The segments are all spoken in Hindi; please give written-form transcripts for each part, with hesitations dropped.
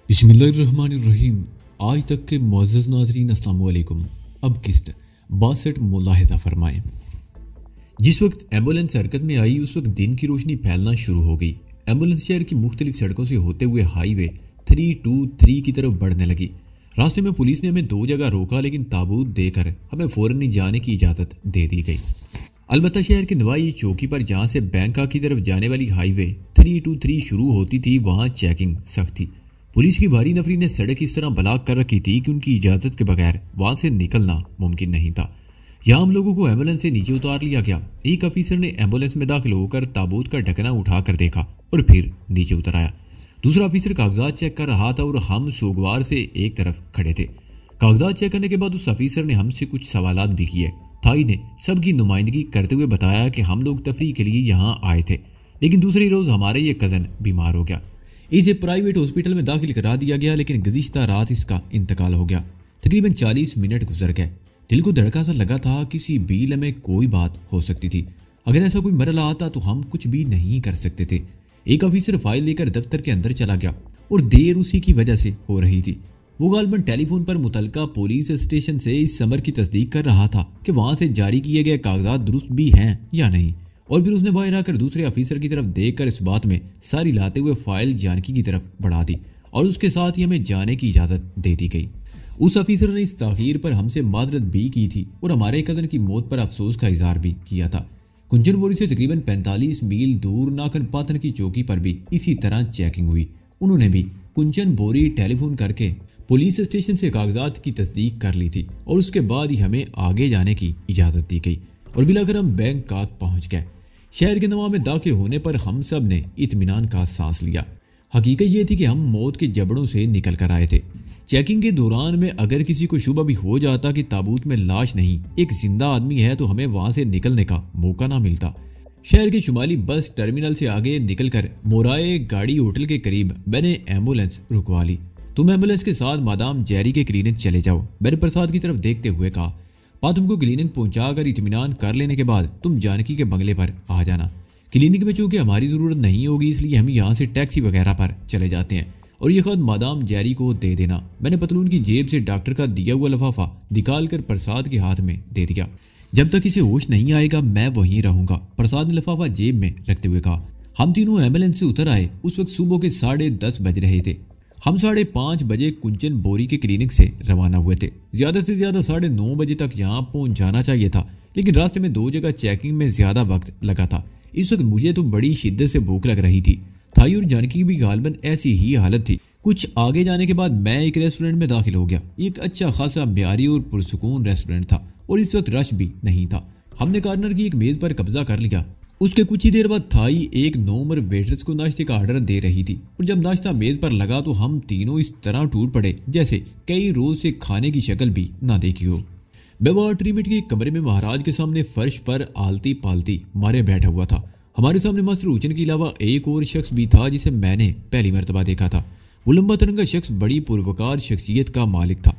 बिस्मिल्लाहिर्रहमानिर्रहीम। आज तक के मुअज़्ज़ज़ नाज़रीन अस्सलाम वालेकुम। अब किस्त 62 मुलाहिज़ा फरमाएं। जिस वक्त एम्बुलेंस हरकत में आई उस वक्त दिन की रोशनी फैलना शुरू हो गई। एम्बुलेंस शहर की मुख्तलिफ सड़कों से होते हुए हाईवे 323 की तरफ बढ़ने लगी। रास्ते में पुलिस ने हमें 2 जगह रोका, लेकिन ताबूत देकर हमें फौरन नहीं जाने की इजाज़त दे दी गई। अलबत्ता शहर की नवाई चौकी पर जहाँ से बैंकॉक की तरफ जाने वाली हाईवे 323 शुरू होती थी, वहाँ चेकिंग सख्त थी। पुलिस की भारी नफरी ने सड़क इस तरह ब्लॉक कर रखी थी कि उनकी इजाज़त के बगैर वहाँ से निकलना मुमकिन नहीं था। यहाँ हम लोगों को एम्बुलेंस से नीचे उतार लिया गया। एक ऑफिसर ने एम्बुलेंस में दाखिल होकर ताबूत का ढकना उठाकर देखा और फिर नीचे उतर आया। दूसरा ऑफिसर कागजात चेक कर रहा था और हम सोगवार से एक तरफ खड़े थे। कागजात चेक करने के बाद उस ऑफिसर ने हमसे कुछ सवालात भी किए। थाई ने सबकी नुमाइंदगी करते हुए बताया कि हम लोग तफरीह के लिए यहाँ आए थे, लेकिन दूसरे रोज़ हमारे ये कज़न बीमार हो गया। इसे प्राइवेट हॉस्पिटल में दाखिल करा दिया गया, लेकिन गुज़िश्ता रात इसका इंतकाल हो गया। तकरीबन 40 मिनट गुजर गए। दिल को धड़का सा लगा था किसी भी लम्हे कोई बात हो सकती थी। अगर ऐसा कोई मरला आता तो हम कुछ भी नहीं कर सकते थे। एक ऑफिसर फाइल लेकर दफ्तर के अंदर चला गया और देर उसी की वजह से हो रही थी। वो गालबन टेलीफोन पर मुतलका पुलिस स्टेशन से इस समर की तस्दीक कर रहा था कि वहां से जारी किए गए कागजात दुरुस्त भी हैं या नहीं। और फिर उसने बाहर आकर दूसरे ऑफिसर की तरफ देखकर इस बात में सारी लाते हुए फाइल जानकी की तरफ बढ़ा दी और उसके साथ ही हमें जाने की इजाज़त दे दी गई। उस ऑफिसर ने इस ताखीर पर हमसे मादरत भी की थी और हमारे कज़न की मौत पर अफसोस का इजहार भी किया था। कुंचनबोरी से तकरीबन 45 मील दूर नाखन पातन की चौकी पर भी इसी तरह चेकिंग हुई। उन्होंने भी कुंचनबोरी टेलीफोन करके पुलिस स्टेशन से कागजात की तस्दीक कर ली थी और उसके बाद ही हमें आगे जाने की इजाज़त दी गई और बिलाकर हम बैंकॉक पहुंच गए। शहर के नवा में दाखिल होने पर हम सब ने इत्मीनान का सांस लिया। हकीकत ये थी कि हम मौत के जबड़ों से निकल कर आए थे। चेकिंग के दौरान में अगर किसी को शुबा भी हो जाता कि ताबूत में लाश नहीं एक जिंदा आदमी है, तो हमें वहां से निकलने का मौका ना मिलता। शहर के शुमाली बस टर्मिनल से आगे निकलकर मोराए गाड़ी होटल के करीब मैंने एम्बुलेंस रुकवा ली। तुम एम्बुलेंस के साथ मादाम जेरी के क्लिनिक चले जाओ, मैंने प्रसाद की तरफ देखते हुए कहा। तुमको क्लिनिक पहुंचाकर इत्मीनान कर लेने के बाद तुम जानकी के बंगले पर आ जाना। क्लिनिक में चूंकि हमारी ज़रूरत नहीं होगी, इसलिए हम यहाँ से टैक्सी वगैरह पर चले जाते हैं और ये खत मादाम जेरी को दे देना। मैंने पतलून की जेब से डॉक्टर का दिया हुआ लिफाफा निकाल कर प्रसाद के हाथ में दे दिया। जब तक इसे होश नहीं आएगा मैं वहीं रहूंगा, प्रसाद ने लिफाफा जेब में रखते हुए कहा। हम तीनों एम्बुलेंस से उतर आए। उस वक्त सुबह के 10:30 बज रहे थे। हम 5:30 बजे कुंचनबोरी के क्लिनिक से रवाना हुए थे। ज्यादा से ज्यादा 9:30 बजे तक यहाँ पहुंच जाना चाहिए था, लेकिन रास्ते में 2 जगह चेकिंग में ज्यादा वक्त लगा था। इस वक्त मुझे तो बड़ी शिद्दत से भूख लग रही थी। थाई और जानकी की भी गालबन ऐसी ही हालत थी। कुछ आगे जाने के बाद मैं एक रेस्टोरेंट में दाखिल हो गया। एक अच्छा खासा म्यारी और पुरसुकून रेस्टोरेंट था और इस वक्त रश भी नहीं था। हमने कॉर्नर की एक मेज पर कब्जा कर लिया। उसके कुछ ही देर बाद थाई एक नौमर वेटर्स को नाश्ते का ऑर्डर दे रही थी और जब नाश्ता मेज पर लगा तो हम तीनों इस तरह टूट पड़े जैसे कई रोज से खाने की शक्ल भी ना देखी हो। मैं ट्रीटमेंट के कमरे में महाराज के सामने फर्श पर आलती पालती मारे बैठा हुआ था। हमारे सामने मास्टर हुचन के अलावा एक और शख्स भी था जिसे मैंने पहली मरतबा देखा था। वो लंबा तिरंगा शख्स बड़ी पुरवकार शख्सियत का मालिक था।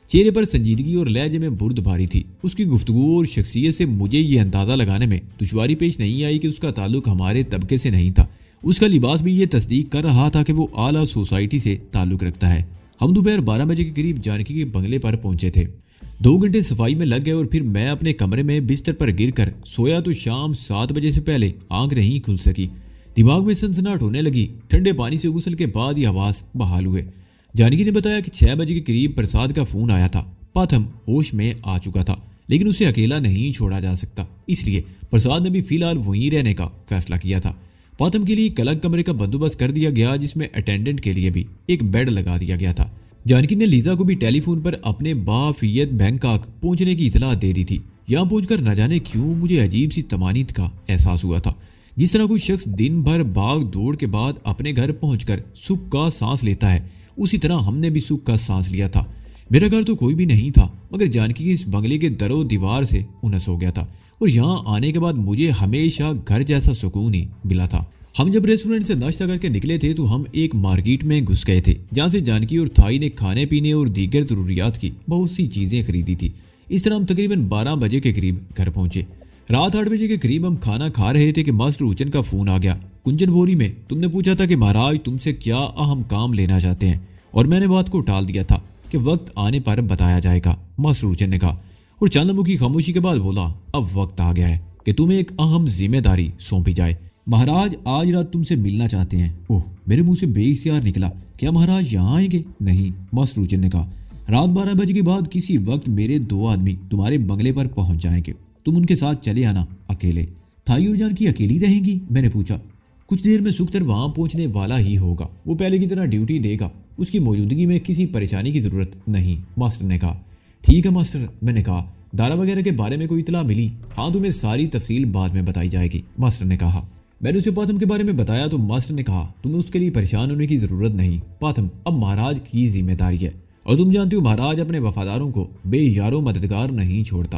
चेहरे पर संजीदगी और लहजे में बुर्दबारी थी। उसकी गुफ्तगू और शख्सियत से मुझे ये अंदाजा लगाने में दुश्वारी पेश नहीं आई कि उसका ताल्लुक हमारे तबके से नहीं था। उसका लिबास भी ये तस्दीक कर रहा था कि वो आला सोसाइटी से ताल्लुक रखता है। हम दोपहर 12 बजे के करीब जानकी के बंगले पर पहुंचे थे। 2 घंटे सफाई में लग गए और फिर मैं अपने कमरे में बिस्तर पर गिरकर सोया तो शाम 7 बजे से पहले आंख नहीं खुल सकी। दिमाग में सनसनाहट होने लगी। ठंडे पानी से गुसल के बाद ही आवाज बहाल हुए। जानकी ने बताया कि 6 बजे के करीब प्रसाद का फोन आया था। पाथम होश में आ चुका था, लेकिन उसे अकेला नहीं छोड़ा जा सकता, इसलिए प्रसाद ने भी फिलहाल वहीं रहने का फैसला किया था। पाथम के लिए एक अलग कमरे का बंदोबस्त कर दिया गया जिसमें अटेंडेंट के लिए भी एक बेड लगा दिया गया था। जानकी ने लीजा को भी टेलीफोन पर अपने बाफियत बैंकॉक पहुंचने की इतला दे दी थी। यहाँ पहुंचकर न जाने क्यों मुझे अजीब सी तमानीत का एहसास हुआ था। जिस तरह कोई शख्स दिन भर भाग दौड़ के बाद अपने घर पहुंचकर सुख का सांस लेता है, उसी तरह हमने भी सुख का सांस लिया था। मेरा घर तो कोई भी नहीं था, मगर जानकी के इस बंगले के दरो दीवार से उनस हो गया था और यहाँ आने के बाद मुझे हमेशा घर जैसा सुकून ही मिला था। हम जब रेस्टोरेंट से नाश्ता करके निकले थे तो हम एक मार्केट में घुस गए थे, जहाँ से जानकी और थाई ने खाने पीने और दीगर जरूरियात की बहुत सी चीजें खरीदी थी। इस तरह हम तकरीबन 12 बजे के करीब घर पहुंचे। रात 8 बजे के करीब हम खाना खा रहे थे कि मास्टर हुचन का फोन आ गया। कुंचनबोरी में तुमने पूछा था कि महाराज तुमसे क्या अहम काम लेना चाहते हैं और मैंने बात को टाल दिया था कि वक्त आने पर बताया जाएगा, मसरूचन ने कहा और चंद्रमुखी खामोशी के बाद बोला, अब वक्त आ गया है कि तुम्हें एक अहम जिम्मेदारी सौंपी जाए। महाराज आज रात तुमसे मिलना चाहते हैं। ओह, मेरे मुंह से बेइख्तियार निकला, क्या महाराज यहाँ आएंगे? नहीं, मसरूचन ने कहा, रात 12 बजे के बाद किसी वक्त मेरे 2 आदमी तुम्हारे बंगले पर पहुंच जाएंगे, तुम उनके साथ चले आना अकेले। थाई और जानकी अकेली रहेंगी? मैंने पूछा। कुछ देर में सुख्तर वहां पहुंचने वाला ही होगा, वो पहले की तरह ड्यूटी देगा, उसकी मौजूदगी में किसी परेशानी की जरूरत नहीं, मास्टर ने कहा। ठीक है मास्टर, मैंने कहा, दारा वगैरह के बारे में कोई इतला मिली? हाँ, तुम्हें सारी तफसील बाद में बताई जाएगी, मास्टर ने कहा। मैंने उसे पाथम के बारे में बताया तो मास्टर ने कहा, तुम्हें उसके लिए परेशान होने की जरूरत नहीं पाथम, अब महाराज की जिम्मेदारी है और तुम जानते हो महाराज अपने वफादारों को बेयारो मददगार नहीं छोड़ता।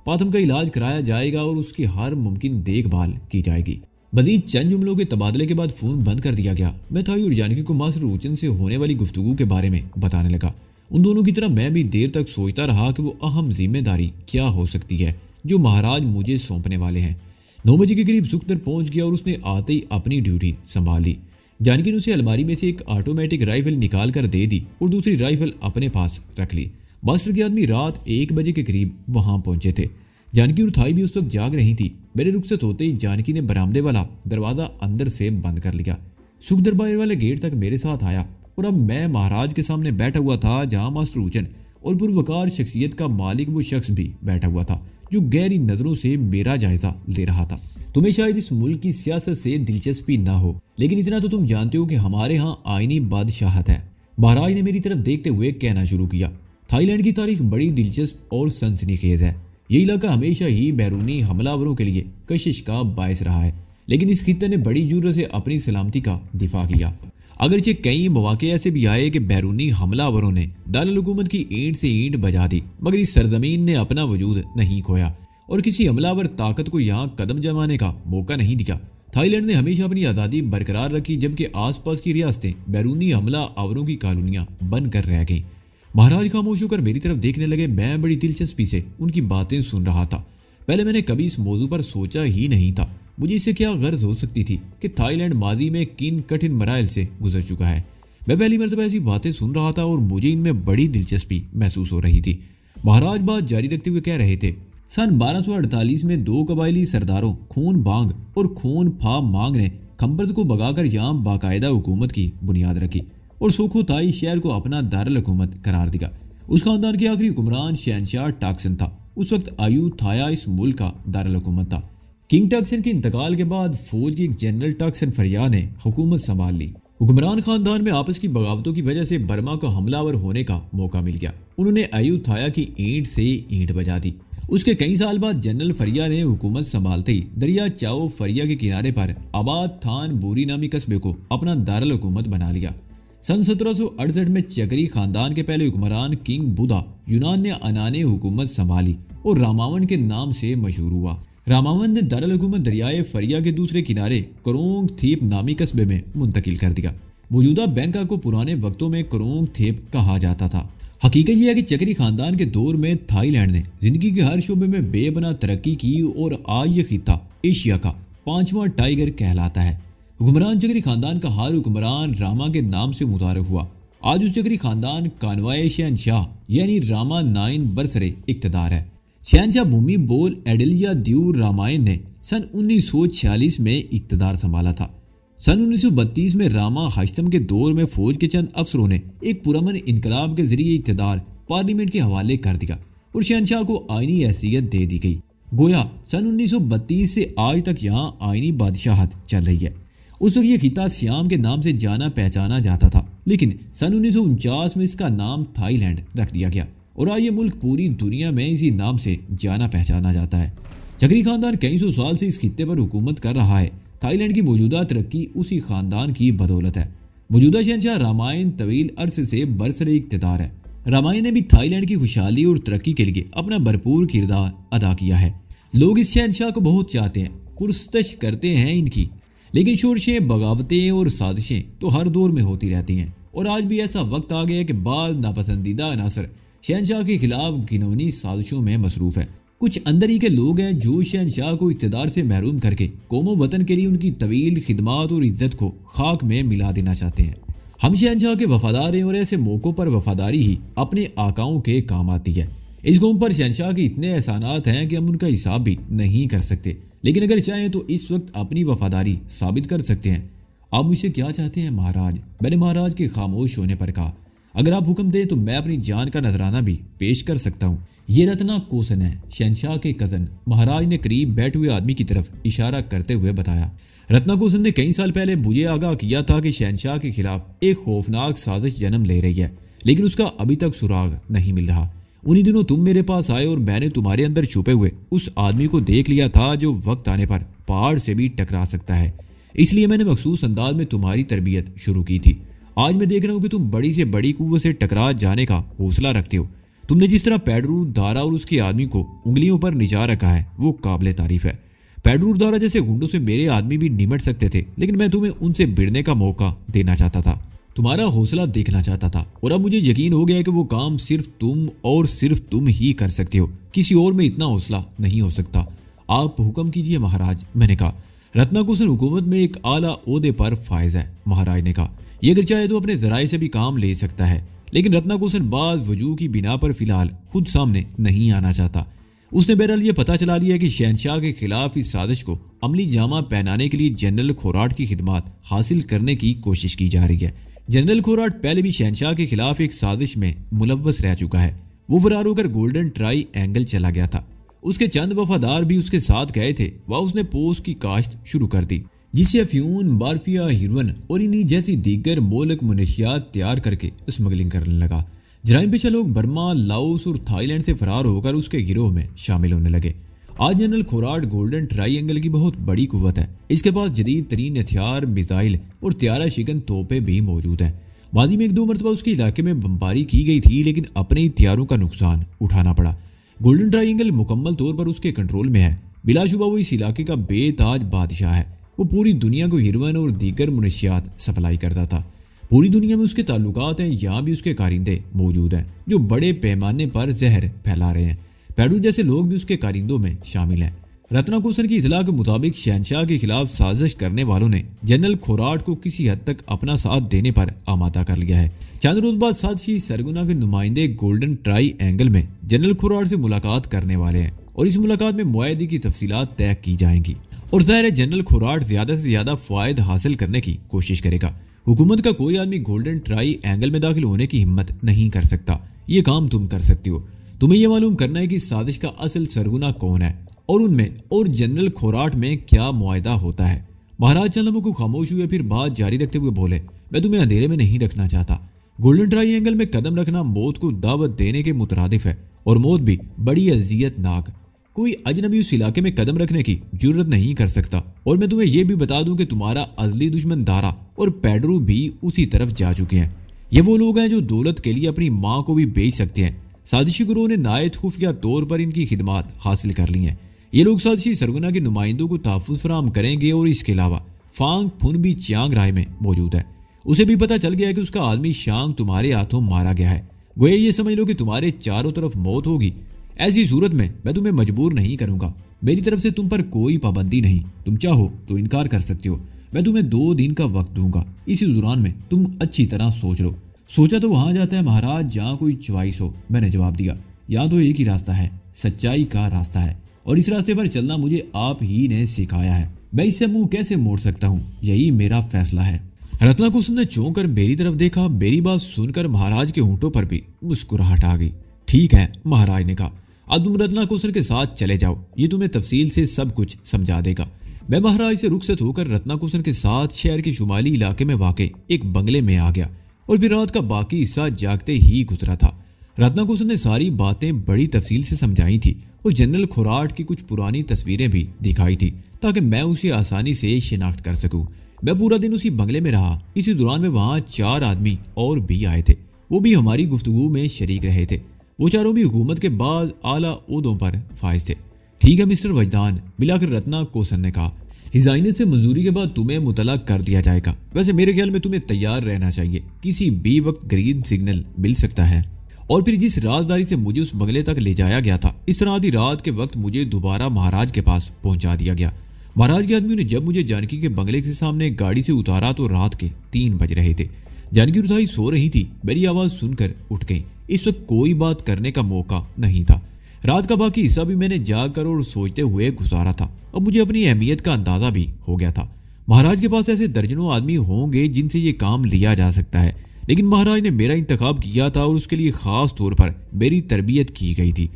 पाथम का इलाज कराया जाएगा और उसकी हर मुमकिन देखभाल की जाएगी। मजीद चंद जुमलों के तबादले के बाद फोन बंद कर दिया गया। मैं थाई और जानकी को मसरूचन से होने वाली गुफ्तगू के बारे में बताने लगा। उन दोनों की तरह मैं भी देर तक सोचता रहा कि वो अहम जिम्मेदारी क्या हो सकती है जो महाराज मुझे सौंपने वाले हैं। 9 बजे के करीब सुख्तर पहुंच गया और उसने आते ही अपनी ड्यूटी संभाल ली। जानकी ने उसे अलमारी में से एक ऑटोमेटिक राइफल निकाल कर दे दी और दूसरी राइफल अपने पास रख ली। मास्टर के आदमी रात 1 बजे के करीब वहां पहुंचे थे। जानकी और थाई भी उस वक्त जाग रही थी। मेरे रुखसत होते ही जानकी ने बरामदे वाला दरवाजा अंदर से बंद कर लिया। सुख दरबार वाले गेट तक मेरे साथ आया और अब मैं महाराज के सामने बैठा हुआ था, जहां मसरूचन और पुरवकार शख्सियत का मालिक वो शख्स भी बैठा हुआ था जो गहरी नजरों से मेरा जायजा ले रहा था। तुम्हें शायद इस मुल्क की सियासत से दिलचस्पी ना हो, लेकिन इतना तो तुम जानते हो कि हमारे यहाँ आईनी बादशाहत है, महाराज ने मेरी तरफ देखते हुए कहना शुरू किया। थाईलैंड की तारीख बड़ी दिलचस्प और सनसनीखेज है। ये इलाका हमेशा ही बैरूनी हमलावरों के लिए कशिश का बायस रहा है, लेकिन इस खित्ते ने बड़ी जुर्रत से अपनी सलामती का दिफा किया। अगरचे कई मौके ऐसे भी आए कि बैरूनी हमलावरों ने दारुल हुकूमत की ईंट से ईंट बजा दी, मगर इस सरजमीन ने अपना वजूद नहीं खोया और किसी हमलावर ताकत को यहाँ कदम जमाने का मौका नहीं दिया। थाईलैंड ने हमेशा अपनी आज़ादी बरकरार रखी, जबकि आसपास की रियासतें बैरूनी हमला आवरों की कॉलोनियां बनकर रह गईं। महाराज खामोश होकर मेरी तरफ देखने लगे। मैं बड़ी दिलचस्पी से उनकी बातें सुन रहा था। पहले मैंने कभी इस मौजू पर सोचा ही नहीं था। मुझे इससे क्या गर्ज हो सकती थी कि थाईलैंड माजी में किन कठिन मराइल से गुजर चुका है। मैं पहली मरतबा ऐसी बातें सुन रहा था और मुझे इनमें बड़ी दिलचस्पी महसूस हो रही थी। महाराज बात जारी रखते हुए कह रहे थे, सन 1248 में 2 कबायली सरदारों खून बांग और खून फा मांग ने खंबर्द को भगाकर यहाँ बाकायदा हुकूमत की बुनियाद रखी और सोखोताई शहर को अपना दारुल हुकूमत करार दिया। उस खानदान के आखिरी हुक्मरान शहनशाह टाक्सन था। उस वक्त अयूथाया इस मुल्क का दारुल हुकूमत था। किंग टाक्सन के इंतकाल के बाद फौज के एक जनरल टाक्सन फरिया ने हुकूमत संभाल ली। हुक्मरान खानदान में आपस की बगावतों की वजह से बर्मा को हमलावर होने का मौका मिल गया। उन्होंने अयूथाया की ईंट से ईंट बजा दी। उसके कई साल बाद जनरल फरिया ने हुकूमत संभालते ही दरिया चाओ फरिया के किनारे पर आबाद थान बूरी नामी कस्बे को अपना दारुल हुकूमत बना लिया। सन 1768 में चकरी खानदान के पहले हुक्मरान किंग बुधा यूनान ने अनाने हुकूमत संभाली और रामावन के नाम से मशहूर हुआ। रामावन ने दारुल हुकूमत दरियाए फरिया के दूसरे किनारे करोंग थेप नामी कस्बे में मुंतकिल कर दिया। मौजूदा बैंकॉक को पुराने वक्तों में करोंग थेप कहा जाता था। हकीकत यह है कि चकरी खानदान के दौर में थाईलैंड ने जिंदगी के हर शोबे में बेपनाह तरक्की की और आज ये खित्ता एशिया का 5वां टाइगर कहलाता है। हुक्मरान चकरी खानदान का हर हुक्मरान रामा के नाम से मुतारफ हुआ। आज उस चकरी खानदान कानवाए शहनशाह यानी रामा 9 बरसरे इक्तदार है। शहनशाह भूमि बोल एडिलिया द्यूर रामायण ने सन 1946 में इक्तदार संभाला था। सन 1932 में रामा हाशतम के दौर में फौज के चंद अफसरों ने एक पुरअमन इनकलाब के जरिए इक्तदार पार्लियामेंट के हवाले कर दिया और शहनशाह को आईनी हैसियत दे दी गई। गोया सन 1932 से आज तक यहाँ आईनी बादशाहत चल रही है। उस वक्त यह खिता सियाम के नाम से जाना पहचाना जाता था, लेकिन सन 1949 में इसका नाम थाईलैंड रख दिया गया और आज ये मुल्क पूरी दुनिया में इसी नाम से जाना पहचाना जाता है। चकरी खानदान कई सौ साल से इस खित्ते पर हुकूमत कर रहा है। थाईलैंड की मौजूदा तरक्की उसी खानदान की बदौलत है। मौजूदा शहनशाह रामायण तवील अरसे से बरसरे इख्तियार है। रामायण ने भी थाईलैंड की खुशहाली और तरक्की के लिए अपना भरपूर किरदार अदा किया है। लोग इस शहनशाह को बहुत चाहते हैं, पुरस्तश करते हैं इनकी, लेकिन शोरशें, बगावतें और साजिशें तो हर दौर में होती रहती हैं और आज भी ऐसा वक्त आ गया है कि बाज़ नापसंदीदा अनासर शहनशाह के खिलाफ घिनौनी साजिशों में मसरूफ़ है। कुछ अंदर ही के लोग हैं जो शहनशाह को इक़्तिदार से महरूम करके कौमो वतन के लिए उनकी तवील खिदमात और इज्जत को खाक में मिला देना चाहते हैं। हम शहनशाह के वफादार हैं और ऐसे मौक़ों पर वफादारी ही अपने आकाओं के काम आती है। इस कौम पर शहनशाह के इतने एहसानात हैं कि हम उनका हिसाब भी नहीं कर सकते, लेकिन अगर चाहें तो इस वक्त अपनी वफादारी साबित कर सकते हैं। आप मुझसे क्या चाहते हैं महाराज? मैंने महाराज के खामोश होने पर कहा, अगर आप हुक्म दें तो मैं अपनी जान का नजराना भी पेश कर सकता हूँ। ये रत्ना कोसन है, शहनशाह के कजन। महाराज ने करीब बैठे हुए आदमी की तरफ इशारा करते हुए बताया। रत्ना कोसन ने कई साल पहले मुझे आगाह किया था कि शहनशाह के खिलाफ एक खौफनाक साजिश जन्म ले रही है, लेकिन उसका अभी तक सुराग नहीं मिल रहा। उन्हीं दिनों तुम मेरे पास आए और मैंने तुम्हारे अंदर छुपे हुए उस आदमी को देख लिया था जो वक्त आने पर पहाड़ से भी टकरा सकता है। इसलिए मैंने मखसूस अंदाज में तुम्हारी तरबियत शुरू की थी। आज मैं देख रहा हूँ कि तुम बड़ी से बड़ी कुव्वत से टकरा जाने का हौसला रखते हो। तुमने जिस तरह पेड्रू दारा और उसके आदमी को उंगलियों पर निचा रखा है वो काबिले तारीफ है। पेड्रू दारा जैसे गुंडों से मेरे आदमी भी निमट सकते थे, लेकिन मैं तुम्हें उनसे भिड़ने का मौका देना चाहता था, तुम्हारा हौसला देखना चाहता था। और अब मुझे यकीन हो गया है कि वो काम सिर्फ तुम और सिर्फ तुम ही कर सकते हो, किसी और में इतना हौसला नहीं हो सकता। आप हुक्म कीजिए महाराज, मैंने कहा। रत्ना कोसन हुकूमत में एक आला ओहदे पर फायज है, महाराज ने कहा। ये अगर चाहे तो अपने जराए से भी काम ले सकता है, लेकिन रत्ना कोसन बाज वजूह की बिना पर फिलहाल खुद सामने नहीं आना चाहता। उसने बहरहाल ये पता चला लिया कि शहनशाह के खिलाफ इस साजिश को अमली जामा पहनाने के लिए जनरल खोराट की खिदमत हासिल करने की कोशिश की जा रही है। जनरल खोराट पहले भी शहनशाह के खिलाफ एक साजिश में मुलव्वस रह चुका है। वो फरार होकर गोल्डन ट्राई एंगल चला गया था। उसके चंद वफादार भी उसके साथ गए थे। वह उसने पोस्त की काश्त शुरू कर दी, जिससे अफ्यून, बारफिया, हिरवन और इन्हीं जैसी दीगर मोलक मुनशियात तैयार करके स्मगलिंग करने लगा। जराइम पेशा लोग बर्मा, लाओस और थाईलैंड से फरार होकर उसके गिरोह में शामिल होने लगे। आज जनरल खोराट गोल्डन ट्राइएंगल की बहुत बड़ी कुव्वत है। इसके पास जदीद तरीन हथियार, मिसाइल और त्यारा शिकन तोपें भी मौजूद हैं। माजी में एक दो मरतबा उसके इलाके में बमबारी की गई थी, लेकिन अपने हथियारों का नुकसान उठाना पड़ा। गोल्डन ट्राइएंगल मुकम्मल तौर पर उसके कंट्रोल में है। बिलाशुबा वो इस इलाके का बेताज बादशाह है। वो पूरी दुनिया को हिरवन और दीगर मुनशियात सप्लाई करता था। पूरी दुनिया में उसके ताल्लुकात हैं। यहाँ भी उसके कारिंदे मौजूद हैं जो बड़े पैमाने पर जहर फैला रहे हैं। पेड्रू जैसे लोग भी उसके कारिंदों में शामिल हैं। रत्ना कोसन की इतला के मुताबिक शहनशाह के खिलाफ साजिश करने वालों ने जनरल खोराट को किसी हद तक अपना साथ देने पर आमादा कर लिया है। चंद रोज बाद साजिशी सरगुना के नुमाइंदे गोल्डन ट्राई एंगल में जनरल खोराट से मुलाकात करने वाले हैं और इस मुलाकात में मुआहदे की तफसीलात तय की जाएंगी। और जाहिर है जनरल खोराट ज्यादा से ज्यादा फायदा हासिल करने की कोशिश करेगा। हुकूमत का कोई आदमी गोल्डन ट्राई एंगल में दाखिल होने की हिम्मत नहीं कर सकता। ये काम तुम कर सकती हो। तुम्हें यह मालूम करना है कि साजिश का असल सरगुना कौन है और उनमें और जनरल खोराट में क्या मुआहदा होता है। महाराज चंद लम्हों को खामोश हुए, फिर बात जारी रखते हुए बोले, मैं तुम्हें अंधेरे में नहीं रखना चाहता। गोल्डन ट्राइएंगल में कदम रखना मौत को दावत देने के मुतरादिफ है और मौत भी बड़ी अजियतनाक। कोई अजनबी उस इलाके में कदम रखने की जुर्रत नहीं कर सकता। और मैं तुम्हें यह भी बता दूं कि तुम्हारा अजली दुश्मन दारा और पेड्रू भी उसी तरफ जा चुके हैं। ये वो लोग हैं जो दौलत के लिए अपनी माँ को भी बेच सकते हैं। साजिशी गुरों ने नायत खुफिया तौर पर इनकी खिदमत हासिल कर ली हैं। ये लोग साजिशी सरगुना के नुमाइंदों को तहफ़्फ़ुज़ फराहम करेंगे और इसके अलावा फांग फुन भी चियांग राय में मौजूद है। उसे भी पता चल गया है कि उसका आदमी शांग तुम्हारे हाथों मारा गया है। गोया ये समझ लो कि तुम्हारे चारों तरफ मौत होगी। ऐसी सूरत में मैं तुम्हें मजबूर नहीं करूंगा। मेरी तरफ से तुम पर कोई पाबंदी नहीं। तुम चाहो तो इनकार कर सकते हो। मैं तुम्हें 2 दिन का वक्त दूंगा। इसी दौरान में तुम अच्छी तरह सोच लो। सोचा तो वहां जाता है महाराज जहाँ कोई च्वाइस हो, मैंने जवाब दिया। यहाँ तो एक ही रास्ता है, सच्चाई का रास्ता है, और इस रास्ते पर चलना मुझे आप ही ने सिखाया है। मैं इससे मुंह कैसे मोड़ सकता हूँ? यही मेरा फैसला है। रत्ना कोसन ने चौंक कर मेरी तरफ देखा। मेरी बात सुनकर महाराज के होंठों पर भी मुस्कुराहट आ गई। ठीक है, महाराज ने कहा, अब तुम रत्ना कोसन के साथ चले जाओ। ये तुम्हें तफसील से सब कुछ समझा देगा। मैं महाराज से रुखसत होकर रत्ना कोसन के साथ शहर के शुमाली इलाके में वाक़े एक बंगले में आ गया और फिर रात का बाकी हिस्सा जागते ही गुजरा था। रत्ना कोसन ने सारी बातें बड़ी तफसील से समझाई थी और जनरल खोराट की कुछ पुरानी तस्वीरें भी दिखाई थी ताकि मैं उसे आसानी से शिनाख्त कर सकूं। मैं पूरा दिन उसी बंगले में रहा। इसी दौरान में वहाँ 4 आदमी और भी आए थे। वो भी हमारी गुफ्तगू में शरीक रहे थे। वो चारों भी हुकूमत के बाद आला ओहदों पर फाइज थे। ठीक है मिस्टर वजदान, मिलाकर रत्ना कोसन ने कहा, हिजाइने से मंजूरी के बाद तुम्हें मुतला कर दिया जाएगा। वैसे मेरे ख्याल में तुम्हें तैयार रहना चाहिए, किसी भी वक्त ग्रीन सिग्नल मिल सकता है। और फिर जिस राजदारी से मुझे उस बंगले तक ले जाया गया था, इस तरह आधी रात के वक्त मुझे दोबारा महाराज के पास पहुंचा दिया गया। महाराज के आदमियों ने जब मुझे जानकी के बंगले के सामने गाड़ी से उतारा तो रात के 3 बज रहे थे। जानकी और थाई सो रही थी। मेरी आवाज सुनकर उठ गई। इस वक्त कोई बात करने का मौका नहीं था। रात का बाकी हिस्सा भी मैंने जागकर और सोचते हुए गुजारा था। अब मुझे अपनी अहमियत का अंदाजा भी हो गया था। महाराज के पास ऐसे दर्जनों आदमी होंगे जिनसे ये काम लिया जा सकता है, लेकिन महाराज ने मेरा इंतखाब किया था और उसके लिए खास तौर पर मेरी तरबियत की गई थी।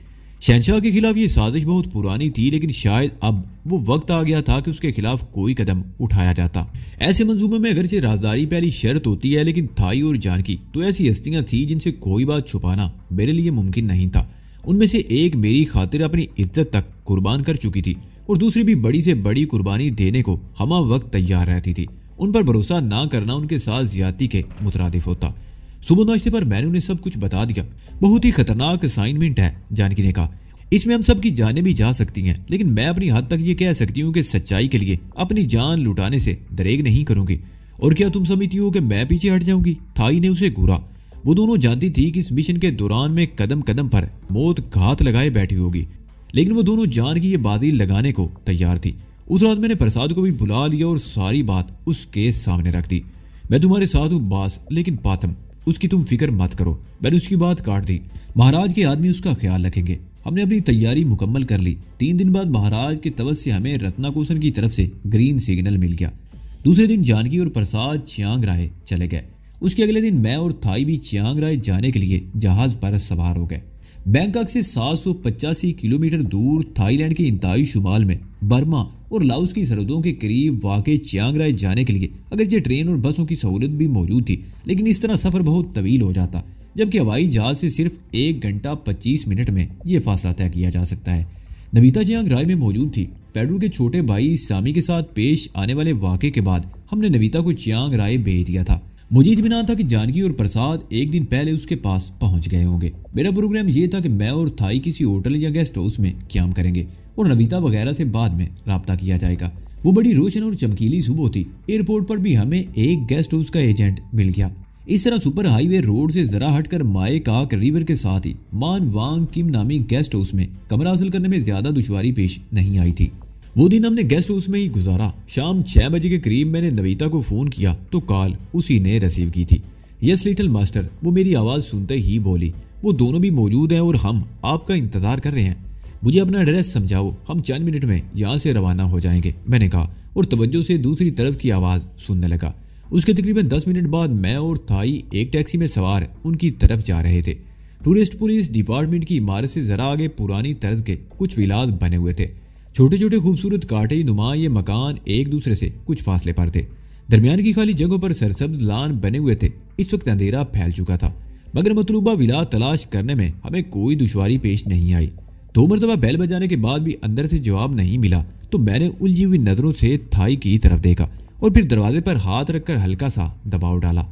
शहंशाह के खिलाफ ये साजिश बहुत पुरानी थी, लेकिन शायद अब वो वक्त आ गया था कि उसके खिलाफ कोई कदम उठाया जाता। ऐसे मंजूमे में अगरचे राजदारी पहली शर्त होती है, लेकिन थाई और जानकी तो ऐसी हस्तियां थी जिनसे कोई बात छुपाना मेरे लिए मुमकिन नहीं था। उनमें से एक मेरी खातिर अपनी इज्जत तक कुर्बान कर चुकी थी और दूसरी भी बड़ी से बड़ी कुर्बानी देने को हमा वक्त तैयार रहती थी। उन पर भरोसा ना करना उनके साथ ज्यादती के मुतरादिफ होता। सुबह नाश्ते पर मैंने उन्हें सब कुछ बता दिया। बहुत ही खतरनाक असाइनमेंट है, जानकी ने कहा। इसमें हम सब की जानें भी जा सकती हैं, लेकिन मैं अपनी हद तक ये कह सकती हूँ कि सच्चाई के लिए अपनी जान लुटाने से दरेग नहीं करूंगी। और क्या तुम समझती हो कि मैं पीछे हट जाऊंगी? थाई ने उसे घूरा। वो दोनों जानती थी कि इस मिशन के दौरान में कदम कदम पर मौत घात लगाए बैठी होगी, लेकिन वो दोनों जान की ये बाजी लगाने को तैयार थी। उस रात मैंने प्रसाद को भी बुला लिया और सारी बात उसके सामने रख दी। मैं तुम्हारे साथ हूँ बास, लेकिन पातम उसकी तुम फिक्र मत करो। मैंने उसकी बात काट दी। महाराज के आदमी उसका ख्याल रखेंगे। हमने अपनी तैयारी मुकम्मल कर ली। 3 दिन बाद महाराज के तवज्जो से हमें रत्नाकोसन की तरफ से ग्रीन सिग्नल मिल गया। दूसरे दिन जानकी और प्रसाद चियांग राय चले गए। उसके अगले दिन मैं और थाई भी चियांग राय जाने के लिए जहाज पर सवार हो गए। बैंकॉक से 785 किलोमीटर दूर थाईलैंड के इंतहाई शुमाल में बर्मा और लाओस की सरहदों के करीब वाक़ चियांग राय जाने के लिए अगरचे ट्रेन और बसों की सहूलत भी मौजूद थी, लेकिन इस तरह सफ़र बहुत तवील हो जाता, जबकि हवाई जहाज से सिर्फ 1 घंटा 25 मिनट में यह फासला तय किया जा सकता है। नविता चियांग राय में मौजूद थी। पेड्रो के छोटे भाई सामी के साथ पेश आने वाले वाक़े के बाद हमने नविता को चियांग राय भेज दिया था। मुझे इत्मीनान था कि जानकी और प्रसाद एक दिन पहले उसके पास पहुंच गए होंगे। मेरा प्रोग्राम ये था कि मैं और थाई किसी होटल या गेस्ट हाउस में क्याम करेंगे और नविता वगैरह से बाद में राब्ता किया जाएगा। वो बड़ी रोशन और चमकीली सुबह थी। एयरपोर्ट पर भी हमें एक गेस्ट हाउस का एजेंट मिल गया। इस तरह सुपर हाईवे रोड से जरा हटकर माए काक रिवर के साथ ही मान वांग किम नामी गेस्ट हाउस में कमरा हासिल करने में ज्यादा दुश्वारी पेश नहीं आई थी। वो दिन हमने गेस्ट हाउस में ही गुजारा। शाम 6 बजे के करीब मैंने नविता को फोन किया तो कॉल उसी ने रिसीव की थी। यस लिटिल मास्टर, वो मेरी आवाज सुनते ही बोली। वो दोनों भी मौजूद हैं और हम आपका इंतजार कर रहे हैं। मुझे अपना एड्रेस समझाओ, हम चंद मिनट में यहाँ से रवाना हो जाएंगे, मैंने कहा और तवज्जो से दूसरी तरफ की आवाज सुनने लगा। उसके तकरीबन 10 मिनट बाद मैं और थाई एक टैक्सी में सवार उनकी तरफ जा रहे थे। टूरिस्ट पुलिस डिपार्टमेंट की इमारत से जरा आगे पुरानी तर्ज के कुछ विलास बने हुए थे। छोटे छोटे खूबसूरत कांटे नुमा ये मकान एक दूसरे से कुछ फासले पर थे। दरमियान की खाली जगहों पर सरसब्ज लान बने हुए थे। इस वक्त अंधेरा फैल चुका था, मगर मतलूबा विला तलाश करने में हमें कोई दुश्वारी पेश नहीं आई। 2 मरतबा बैल बजाने के बाद भी अंदर से जवाब नहीं मिला तो मैंने उलझी हुई नजरों से थाई की तरफ देखा और फिर दरवाजे पर हाथ रखकर हल्का सा दबाव डाला।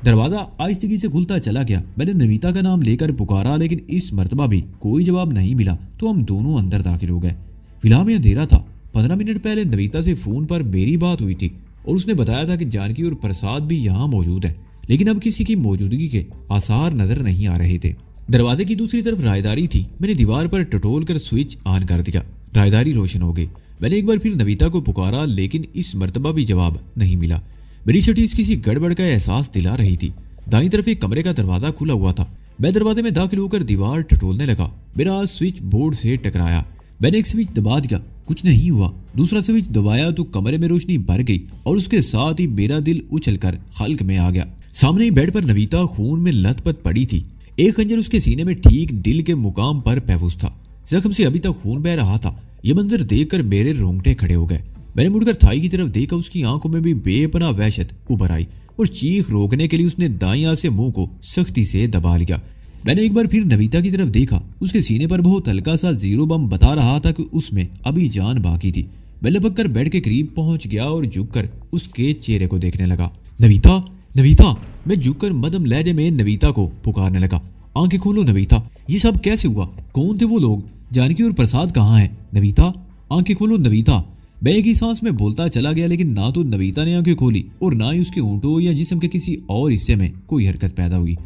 दरवाजा आहिस्तगी से खुलता चला गया। मैंने नविता का नाम लेकर पुकारा, लेकिन इस मरतबा भी कोई जवाब नहीं मिला तो हम दोनों अंदर दाखिल हो गए। विला में अंधेरा था। 15 मिनट पहले नविता से फोन पर मेरी बात हुई थी और उसने बताया था कि जानकी और प्रसाद भी यहाँ मौजूद है, लेकिन अब किसी की मौजूदगी के आसार नजर नहीं आ रहे थे। दरवाजे की दूसरी तरफ रायदारी थी। मैंने दीवार पर टटोल कर स्विच ऑन कर दिया। रायदारी रोशन हो गई। मैंने एक बार फिर नविता को पुकारा, लेकिन इस मरतबा भी जवाब नहीं मिला। मेरी छटीस किसी गड़बड़ का एहसास दिला रही थी। दाईं तरफ एक कमरे का दरवाजा खुला हुआ था। मैं दरवाजे में दाखिल होकर दीवार टटोलने लगा। मेरा हाथ स्विच बोर्ड से टकराया। मैंने एक स्विच दबा दिया, कुछ नहीं हुआ। दूसरा स्विच दबाया तो कमरे में रोशनी भर गई और उसके साथ ही मेरा दिल उछलकर खल्क में आ गया। सामने ही बेड पर नविता खून में लथपथ पड़ी थी। एक खंजर उसके सीने में ठीक दिल के मुकाम पर महफूज था। जख्म से अभी तक खून बह रहा था। यह मंजर देखकर मेरे रोंगटे खड़े हो गए। मैंने मुड़कर थाई की तरफ देखा। उसकी आंखों में भी बेपनाह वहशत उभर आई और चीख रोकने के लिए उसने दाईं आंख से मुंह को सख्ती से दबा लिया। मैंने एक बार फिर नविता की तरफ देखा। उसके सीने पर बहुत हल्का सा जीरो बम बता रहा था कि उसमें अभी जान बाकी थी। मैं लपक कर बेड के करीब पहुंच गया और झुककर उसके चेहरे को देखने लगा। नविता, नविता! मैं झुककर मदम लहजे में नविता को पुकारने लगा। आंखें खोलो नविता, ये सब कैसे हुआ? कौन थे वो लोग? जानकी और प्रसाद कहाँ हैं? नविता, आंखें खोलो नविता! मैं एक ही सांस में बोलता चला गया, लेकिन ना तो नविता ने आंखें खोली और ना ही उसके होंठों या जिस्म के किसी और हिस्से में कोई हरकत पैदा हुई।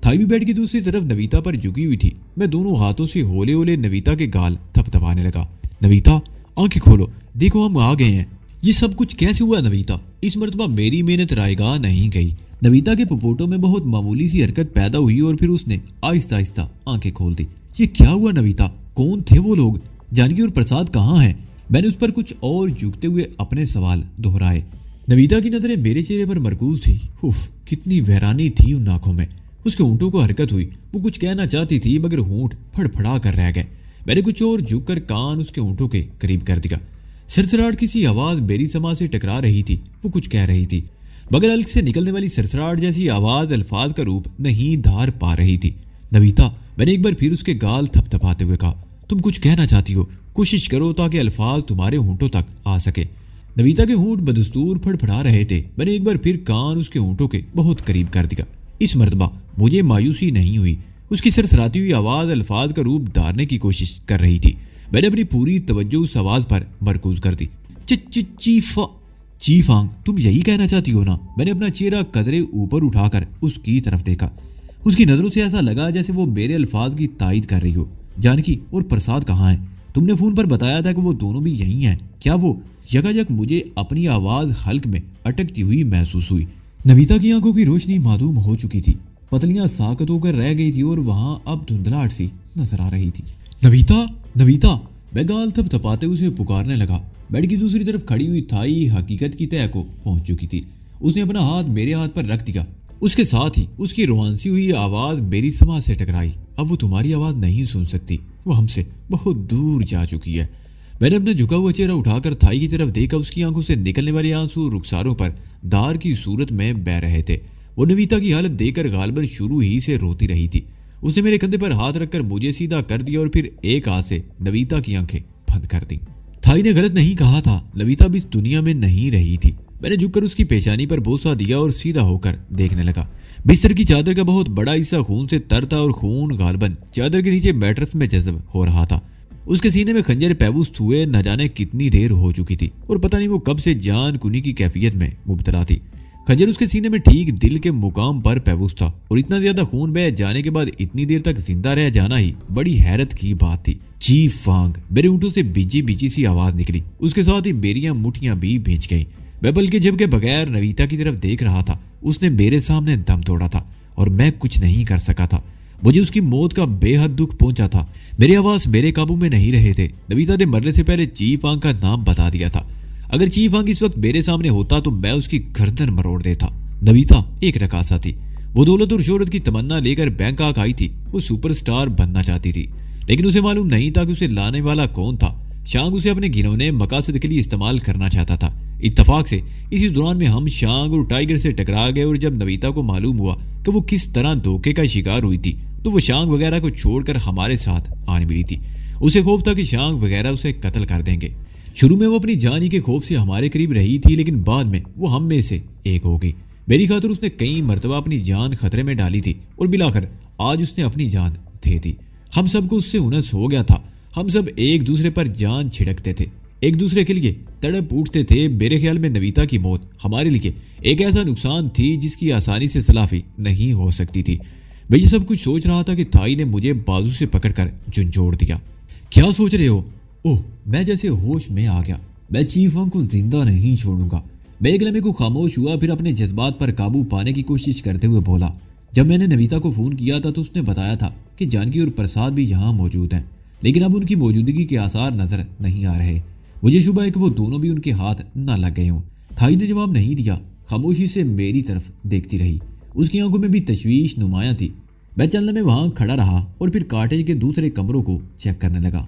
थाई भी बेड की दूसरी तरफ नविता पर झुकी हुई थी। मैं दोनों हाथों से होले होले नविता के गाल थपथपाने लगा। नविता, आंखें खोलो, देखो हम आ गए हैं। ये सब कुछ कैसे हुआ नविता? इस मरतबा मेरी मेहनत रायगा नहीं गई। नविता के पपोटों में बहुत मामूली सी हरकत पैदा हुई और फिर उसने आहिस्ता आहिस्ता आंखें खोल दी। ये क्या हुआ नविता? कौन थे वो लोग? जानकी और प्रसाद कहाँ हैं? मैंने उस पर कुछ और झुकते हुए अपने सवाल दोहराए। नविता की नजरें मेरे चेहरे पर मरकूज थी। उफ, कितनी वैरानी थी उन आंखों में। उसके होंठों को हरकत हुई। वो कुछ कहना चाहती थी मगर होंठ फड़फड़ा कर रह गए। मैंने कुछ और झुककर कान उसके होंठों के करीब कर दिया। सरसराहट किसी आवाज मेरी समाज से टकरा रही थी। वो कुछ कह रही थी मगर हल्क से निकलने वाली सरसराहट जैसी आवाज अल्फाज का रूप नहीं धार पा रही थी। नविता, मैंने एक बार फिर उसके गाल थपथपाते हुए कहा, तुम कुछ कहना चाहती हो? कोशिश करो ताकि अल्फाज तुम्हारे होंठों तक आ सके। नविता के होंठ बदस्तूर फड़फड़ा रहे थे। मैंने एक बार फिर कान उसके होंठों के बहुत करीब कर दिया। इस मर्तबा मुझे मायूसी नहीं हुई। उसकी सरसराती हुई आवाज अल्फाज का रूप धारने की कोशिश कर रही थी। मैंने अपनी पूरी तवज्जो उस आवाज पर मरकूज कर दी। चीफांग, तुम यही कहना चाहती हो ना? मैंने अपना चेहरा कदरे ऊपर उठाकर उसकी तरफ देखा। उसकी नजरों से ऐसा लगा जैसे वो मेरे अल्फाज की तायद कर रही हो। जानकी और प्रसाद कहाँ हैं? तुमने फोन पर बताया था कि वो दोनों भी यहीं हैं। क्या वो? यकायक मुझे अपनी आवाज हल्क में अटकती हुई महसूस हुई। नविता की आंखों की रोशनी मादूम हो चुकी थी। पतलियां साकत होकर रह गई थी और वहां अब धुंधलाहट सी नजर आ रही थी। नविता, नविता, मैं गाल थपथपाते उसे पुकारने लगा। बेड की दूसरी तरफ खड़ी हुई थाई हकीकत की तह को पहुंच चुकी थी। उसने अपना हाथ मेरे हाथ पर रख दिया। उसके साथ ही उसकी रोमांसी हुई आवाज मेरी समाज से टकराई। अब वो तुम्हारी आवाज नहीं सुन सकती। वो हमसे बहुत दूर जा चुकी है। मैंने अपना झुका हुआ चेहरा उठाकर थाई की तरफ देखा। उसकी आंखों से निकलने वाले आंसू रुखसारों पर दार की सूरत में बह रहे थे। वो नविता की हालत देखकर गालबन शुरू ही से रोती रही थी। उसने मेरे कंधे पर हाथ रखकर मुझे सीधा कर दिया और फिर एक हाथ से नविता की आंखें बंद कर दी। थाई ने गलत नहीं कहा था। नविता भी इस दुनिया में नहीं रही थी। मैंने झुककर उसकी पेशानी पर बोसा दिया और सीधा होकर देखने लगा। बिस्तर की चादर का बहुत बड़ा हिस्सा खून से तर था और खून गालबन चादर के नीचे मैट्रेस में जज्ब हो रहा था। उसके सीने में खंजर पैबूस हुए न जाने कितनी देर हो चुकी थी और पता नहीं वो कब से जान कुनी की कैफियत में मुब्तला थी। खंजर उसके सीने में ठीक दिल के मुकाम पर पैबूस था और इतना ज्यादा खून बह जाने के बाद इतनी देर तक जिंदा रह जाना ही बड़ी हैरत की बात थी। चीफांग, मेरे ऊँटों से बीजी बीजी सी आवाज निकली। उसके साथ ही मेरी मुठियां भी भींच गई। मैं पलके झपके बगैर नविता की तरफ देख रहा था। उसने मेरे सामने दम तोड़ा था और मैं कुछ नहीं कर सका था। मुझे उसकी मौत का बेहद दुख पहुंचा था। मेरे आवाज मेरे काबू में नहीं रहे थे। नविता ने मरने से पहले चीफांग का नाम बता दिया था। अगर चीफांग इस वक्त मेरे सामने होता तो मैं उसकी गर्दन मरोड़ देता। नविता एक रकासा थी। वो दौलत और शोहरत की तमन्ना लेकर बैंकॉक आई थी। वो सुपरस्टार बनना चाहती थी, लेकिन उसे मालूम नहीं था कि उसे लाने वाला कौन था। शांग उसे अपने घिनौने मकासद के लिए इस्तेमाल करना चाहता था। इत्तफाक से इसी दौरान में हम शांग और टाइगर से टकरा गए और जब नविता को मालूम हुआ कि वो किस तरह धोखे का शिकार हुई थी तो वो शांग वगैरह को छोड़कर हमारे साथ आने मिली थी। उसे खौफ था कि शांग वगैरह उसे कत्ल कर देंगे। शुरू में वो अपनी जान के खौफ से हमारे करीब रही थी, लेकिन बाद में वो हम में से एक हो गई। मेरी खातिर उसने कई मरतबा अपनी जान खतरे में डाली थी और बिलाखिर आज उसने अपनी जान दे दी। हम सबको उससे उनस हो गया था। हम सब एक दूसरे पर जान छिड़कते थे, एक दूसरे के लिए तड़प उठते थे। मेरे ख्याल में नविता की मौत हमारे लिए एक ऐसा नुकसान थी जिसकी आसानी से सलाफी नहीं हो सकती थी। मैं ये सब कुछ सोच रहा था कि थाई ने मुझे बाजू से पकड़कर झुंझोड़ दिया। क्या सोच रहे हो? ओह, मैं जैसे होश में आ गया। मैं चीफांग को जिंदा नहीं छोड़ूंगा। मैं एक लम्हे को खामोश हुआ, फिर अपने जज्बात पर काबू पाने की कोशिश करते हुए बोला। जब मैंने नविता को फोन किया था तो उसने बताया था कि जानकी और प्रसाद भी यहाँ मौजूद हैं, लेकिन अब उनकी मौजूदगी के आसार नजर नहीं आ रहे। मुझे शुबा है कि वो दोनों भी उनके हाथ न लग गए हों। थाई ने जवाब नहीं दिया, खामोशी से मेरी तरफ देखती रही। उसकी आंखों में भी तशवीश नुमाया थी। मैं चलने में वहां खड़ा रहा और फिर कॉटेज के दूसरे कमरों को चेक करने लगा।